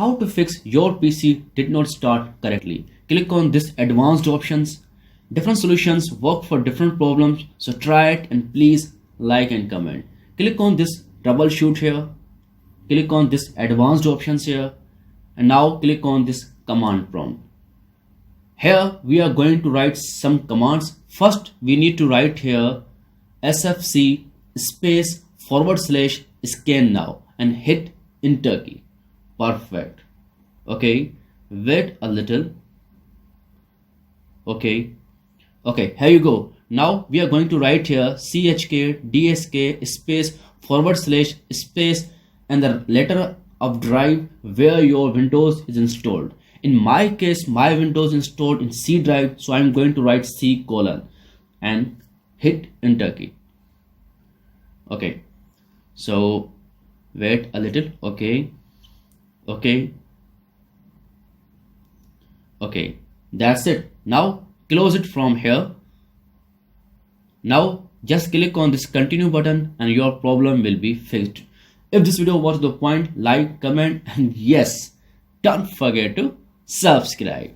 How to fix your PC did not start correctly. Click on this advanced options. Different solutions work for different problems, so try it and please like and comment. Click on this troubleshoot here. Click on this advanced options here, and now click on this command prompt. Here we are going to write some commands. First we need to write here sfc space / scan now and hit enter key. Perfect. Okay, wait a little. Okay, here you go. Now we are going to write here chkdsk space / space and the letter of drive where your Windows is installed. In my case, my Windows installed in C drive, so I'm going to write C : and hit enter key. Okay, so wait a little. Okay, that's it. Now close it from here. Now just click on this continue button and your problem will be fixed. If this video was the point, like, comment, and yes, don't forget to subscribe.